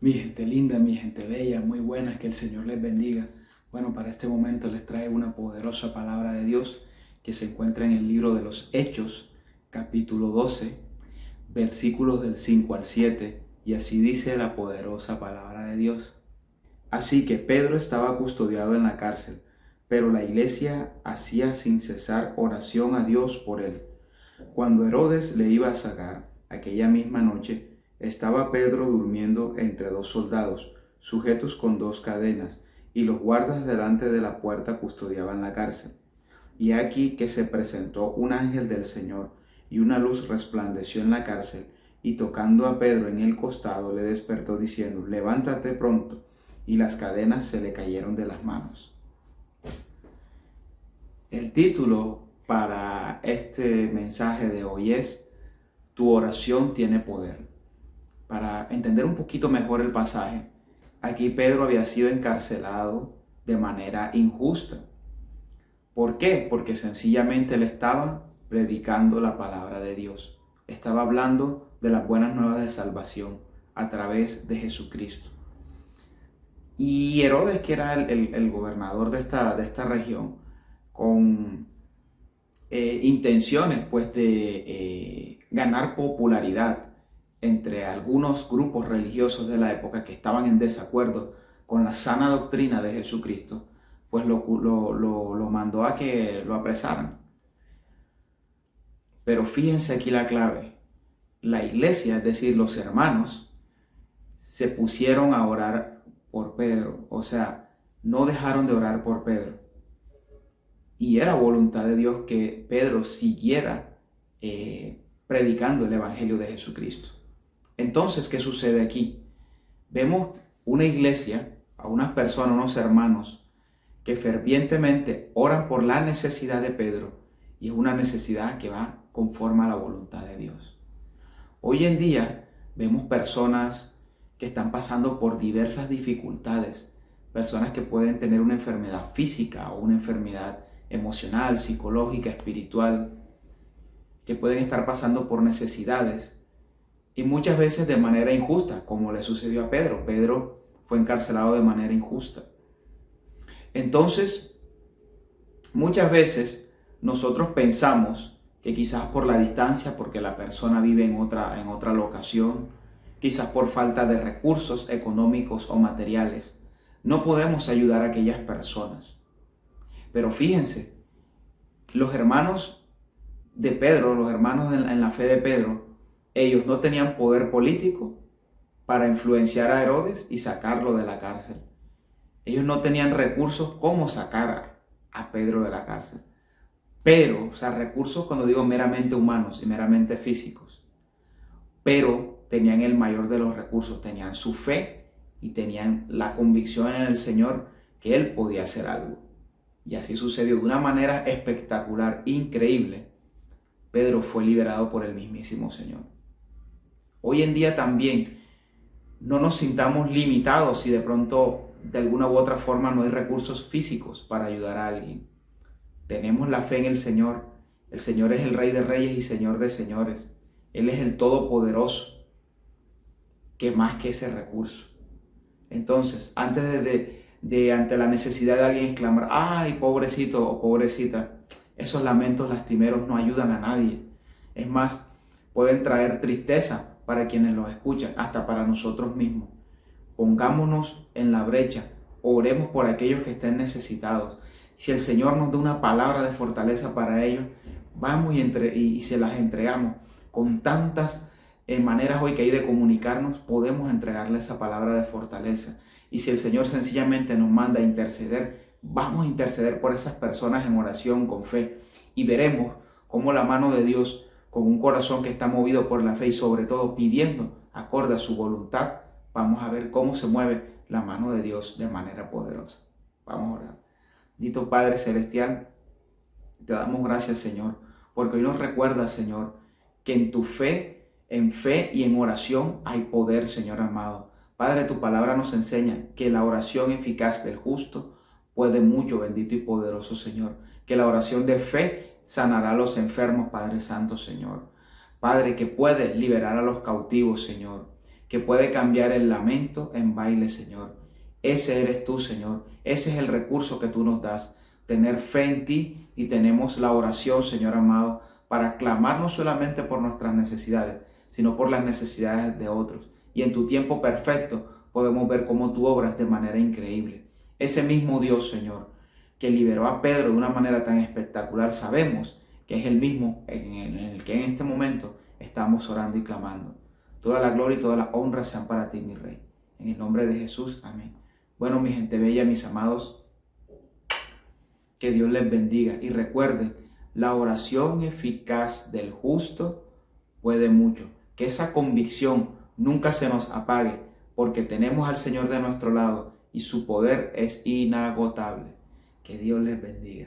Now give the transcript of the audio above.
Mi gente linda, mi gente bella, muy buena, que el Señor les bendiga. Bueno, para este momento les traigo una poderosa palabra de Dios que se encuentra en el libro de los Hechos, capítulo 12, versículos del 5 al 7, y así dice la poderosa palabra de Dios. Así que Pedro estaba custodiado en la cárcel, pero la iglesia hacía sin cesar oración a Dios por él. Cuando Herodes le iba a sacar, aquella misma noche, estaba Pedro durmiendo entre dos soldados, sujetos con dos cadenas, y los guardas delante de la puerta custodiaban la cárcel. Y aquí que se presentó un ángel del Señor, y una luz resplandeció en la cárcel, y tocando a Pedro en el costado le despertó diciendo: levántate pronto. Y las cadenas se le cayeron de las manos. El título para este mensaje de hoy es: tu oración tiene poder. Para entender un poquito mejor el pasaje, aquí Pedro había sido encarcelado de manera injusta. ¿Por qué? Porque sencillamente él estaba predicando la palabra de Dios. Estaba hablando de las buenas nuevas de salvación a través de Jesucristo. Y Herodes, que era el gobernador de esta región, con intenciones pues de ganar popularidad entre algunos grupos religiosos de la época que estaban en desacuerdo con la sana doctrina de Jesucristo, pues lo mandó a que lo apresaran. Pero fíjense aquí la clave: la iglesia, es decir, los hermanos, se pusieron a orar por Pedro, o sea, no dejaron de orar por Pedro. Y era voluntad de Dios que Pedro siguiera predicando el Evangelio de Jesucristo. Entonces, ¿qué sucede aquí? Vemos una iglesia, a unas personas, unos hermanos, que fervientemente oran por la necesidad de Pedro, y es una necesidad que va conforme a la voluntad de Dios. Hoy en día vemos personas que están pasando por diversas dificultades, personas que pueden tener una enfermedad física o una enfermedad emocional, psicológica, espiritual, que pueden estar pasando por necesidades y muchas veces de manera injusta, como le sucedió a Pedro. Pedro fue encarcelado de manera injusta. Entonces, muchas veces nosotros pensamos que quizás por la distancia, porque la persona vive en otra locación, quizás por falta de recursos económicos o materiales, no podemos ayudar a aquellas personas. Pero fíjense, los hermanos de Pedro, los hermanos en la fe de Pedro, ellos no tenían poder político para influenciar a Herodes y sacarlo de la cárcel. Ellos no tenían recursos como sacar a Pedro de la cárcel. Pero, o sea, recursos cuando digo meramente humanos y meramente físicos. Pero tenían el mayor de los recursos, tenían su fe y tenían la convicción en el Señor que Él podía hacer algo. Y así sucedió de una manera espectacular, increíble. Pedro fue liberado por el mismísimo Señor. Hoy en día también no nos sintamos limitados si de pronto de alguna u otra forma no hay recursos físicos para ayudar a alguien. Tenemos la fe en el Señor. El Señor es el Rey de Reyes y Señor de Señores. Él es el Todopoderoso. ¿Qué más que ese recurso? Entonces, antes ante la necesidad de alguien exclamar: ¡ay, pobrecito o pobrecita!, esos lamentos lastimeros no ayudan a nadie. Es más, pueden traer tristeza para quienes los escuchan, hasta para nosotros mismos. Pongámonos en la brecha, oremos por aquellos que estén necesitados. Si el Señor nos da una palabra de fortaleza para ellos, vamos y se las entregamos. Con tantas maneras hoy que hay de comunicarnos, podemos entregarle esa palabra de fortaleza. Y si el Señor sencillamente nos manda a interceder, vamos a interceder por esas personas en oración con fe. Y veremos cómo la mano de Dios, con un corazón que está movido por la fe y sobre todo pidiendo acorde a su voluntad, vamos a ver cómo se mueve la mano de Dios de manera poderosa. Vamos a orar. Bendito Padre Celestial, te damos gracias, Señor, porque hoy nos recuerda, Señor, que en tu fe, en fe y en oración hay poder, Señor amado. Padre, tu palabra nos enseña que la oración eficaz del justo puede mucho, bendito y poderoso Señor. Que la oración de fe sanará a los enfermos, Padre Santo, Señor. Padre, que puede liberar a los cautivos, Señor. que puede cambiar el lamento en baile, Señor. Ese eres tú, Señor. Ese es el recurso que tú nos das. Tener fe en ti, y tenemos la oración, Señor amado, para clamar no solamente por nuestras necesidades, sino por las necesidades de otros. Y en tu tiempo perfecto podemos ver cómo tú obras de manera increíble. Ese mismo Dios, Señor, que liberó a Pedro de una manera tan espectacular, sabemos que es el mismo en el que en este momento estamos orando y clamando. Toda la gloria y toda la honra sean para ti, mi Rey. En el nombre de Jesús, amén. Bueno, mi gente bella, mis amados, que Dios les bendiga. Y recuerden, la oración eficaz del justo puede mucho. Que esa convicción nunca se nos apague, porque tenemos al Señor de nuestro lado y su poder es inagotable. Que Dios les bendiga.